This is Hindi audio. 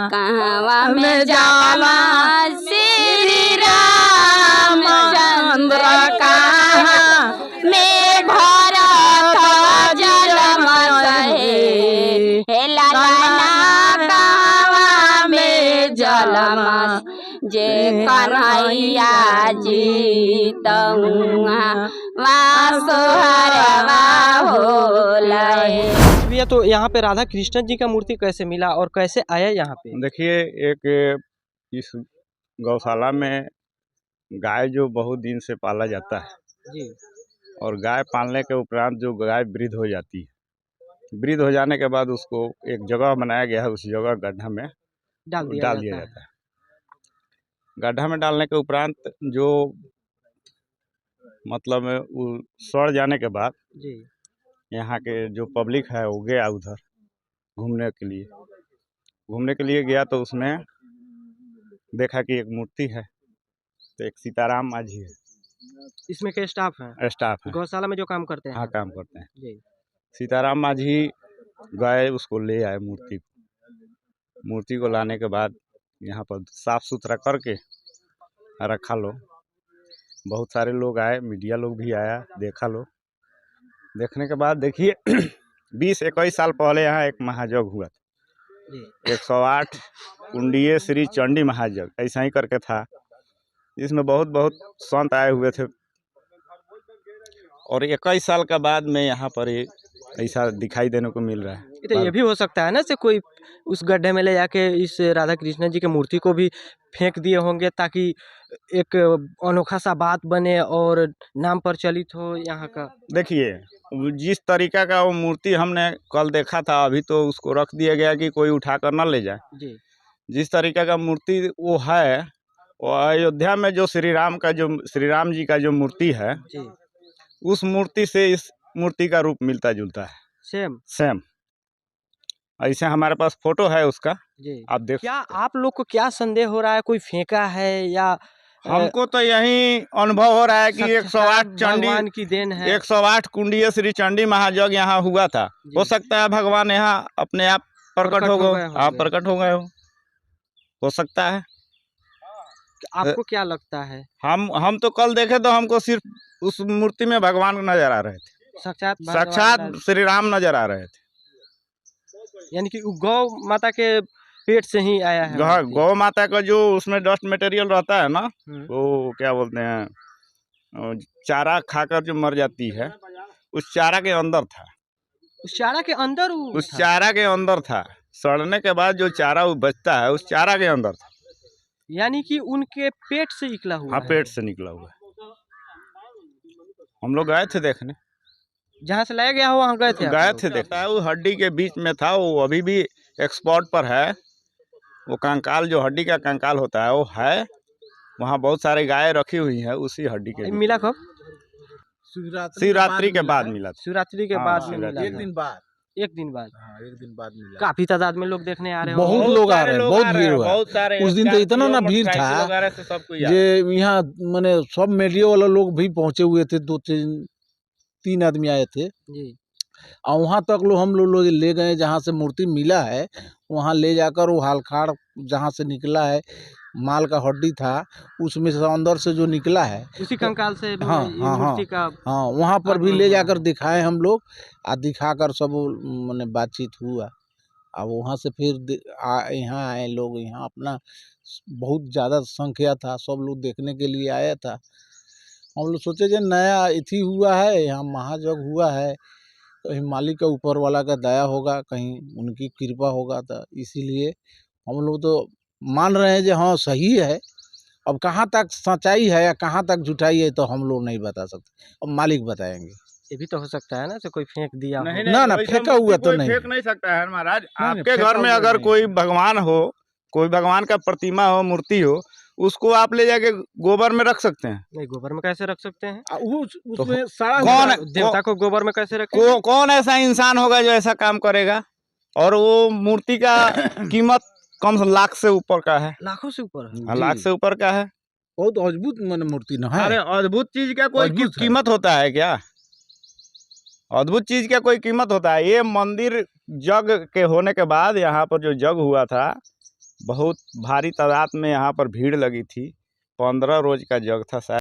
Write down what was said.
कहवा में जाला श्री रामचंद्र कहाँ में भरत जन्म सहे हे लाला कहवा में जन्म जे कन्हैया जी तहुआ वासुहरवा होलय। भैया तो यहाँ पे राधा कृष्ण जी का मूर्ति कैसे मिला और कैसे आया यहाँ पे? देखिए, एक इस गौशाला में गाय जो बहुत दिन से पाला जाता है जी। और गाय पालने के उपरांत जो गाय वृद्ध हो जाती है, वृद्ध हो जाने के बाद उसको एक जगह बनाया गया है, उस जगह गड्ढा में डाल दिया जाता है। गड्ढा में डालने के उपरांत जो मतलब वो सड़ जाने के बाद जी। यहाँ के जो पब्लिक है वो गया उधर घूमने के लिए गया, तो उसने देखा कि एक मूर्ति है, तो एक सीताराम माझी है। इसमें के स्टाफ है गौशाला में जो काम करते हैं? हाँ, काम करते हैं जी। सीताराम माझी गए, उसको ले आए मूर्ति को लाने के बाद यहाँ पर साफ सुथरा करके रखा लो। बहुत सारे लोग आए, मीडिया लोग भी आया, देखने के बाद देखिए 20-21 साल पहले यहाँ एक महायज्ञ हुआ था, 108 कुंडीय श्री चंडी महायज्ञ ऐसा ही करके था। इसमें बहुत संत आए हुए थे और 21 साल का बाद में यहाँ पर ऐसा दिखाई देने को मिल रहा है। तो ये भी हो सकता है ना से कोई उस गड्ढे में ले जाके इस राधा कृष्ण जी के मूर्ति को भी फेंक दिए होंगे ताकि एक अनोखा सा बात बने और नाम प्रचलित हो यहाँ का। देखिए, जिस तरीका का वो मूर्ति हमने कल देखा था, अभी तो उसको रख दिया गया कि कोई उठाकर ना ले जाए जी। जिस तरीका का मूर्ति वो है, वो अयोध्या में जो श्री राम जी का जो मूर्ति है जी। उस मूर्ति से इस मूर्ति का रूप मिलता जुलता है, सेम। ऐसे हमारे पास फोटो है उसका जी। आप देख। क्या आप लोग को क्या संदेह हो रहा है, कोई फेंका है या? हमको तो यही अनुभव हो रहा है कि 108 चंडी की देन है, 108 कुंडीय श्री चंडी महायज्ञ यहाँ हुआ था। हो सकता है भगवान यहाँ अपने आप प्रकट हो गए, आप प्रकट हो गए हो सकता है। आपको क्या लगता है? हम तो कल देखे तो हमको सिर्फ उस मूर्ति में भगवान नजर आ रहे थे, साक्षात श्री राम नजर आ रहे थे। यानी कि गौ माता के पेट से ही आया है। गौ माता का जो उसमें डस्ट मटेरियल रहता है ना, वो क्या बोलते हैं, चारा खाकर जो मर जाती है, उस चारा के अंदर था। उस चारा के अंदर था सड़ने के बाद जो चारा बचता है उस चारा के अंदर था। यानी कि उनके पेट से निकला हुआ? हाँ, पेट से निकला हुआ है। हम लोग गए थे देखने, जहाँ से लाया गया हो वहाँ गए थे देखा है। वो हड्डी के बीच में था, वो अभी भी एक्सपोर्ट पर है। वो कंकाल जो हड्डी का कंकाल होता है वो है वहाँ, बहुत सारे गाय रखी हुई है उसी हड्डी के। मिला कब? शिवरात्रि के बाद मिला। शिवरात्रि के बाद मिला, एक दिन बाद मिला। काफी तादाद में लोग देखने आ रहे हैं, बहुत लोग आ रहे हैं, बहुत भीड़ हुआ। उस दिन तो इतना ना भीड़ था ये यहाँ मैंने सब मीडिया वाला लोग भी पहुंचे हुए थे, 2-3 आदमी आए थे जी। और वहाँ तक हम लोग ले गए जहाँ से मूर्ति मिला है, वहाँ ले जाकर वो हालखाड़ जहाँ से निकला है, माल का हड्डी था उसमें से अंदर से जो निकला है उसी कंकाल से मूर्ति का वहाँ पर भी ले जाकर दिखाए हम लोग, दिखाकर सब मैंने बातचीत हुआ। अब वहाँ से फिर यहाँ आए लोग, यहाँ अपना बहुत ज़्यादा संख्या था, सब लोग देखने के लिए आया था। हम लोग सोचे जो नया इथी हुआ है, यहाँ महायज्ञ हुआ है, कहीं मालिक का ऊपर वाला का दया होगा, कहीं उनकी कृपा होगा, तो इसीलिए हम लोग तो मान रहे हैं जो हाँ सही है। अब कहाँ तक सच्चाई है या कहाँ तक झूठाई है तो हम लोग नहीं बता सकते, अब मालिक बताएंगे। ये भी तो हो सकता है ना तो कोई फेंक दिया ना फेंका हुआ तो नहीं फेंक नहीं सकता है महाराज। आपके घर में अगर कोई भगवान हो, कोई भगवान का प्रतिमा हो, मूर्ति हो, उसको आप ले जाके गोबर में रख सकते हैं। नहीं, गोबर में कैसे रख सकते हैं? उसमें सारा कौन देवता को गोबर में कैसे रखें? कौन ऐसा इंसान होगा जो ऐसा काम करेगा? और वो मूर्ति का कीमत कम से लाख से ऊपर का है। लाखों से ऊपर? लाख से ऊपर का है। बहुत अद्भुत मूर्ति ना है। अरे अद्भुत चीज का कोई कीमत होता है क्या? अद्भुत चीज का कोई कीमत होता है? ये मंदिर जग के होने के बाद यहाँ पर जो जग हुआ था बहुत भारी तादाद में यहाँ पर भीड़ लगी थी। 15 रोज का यज्ञ था शायद।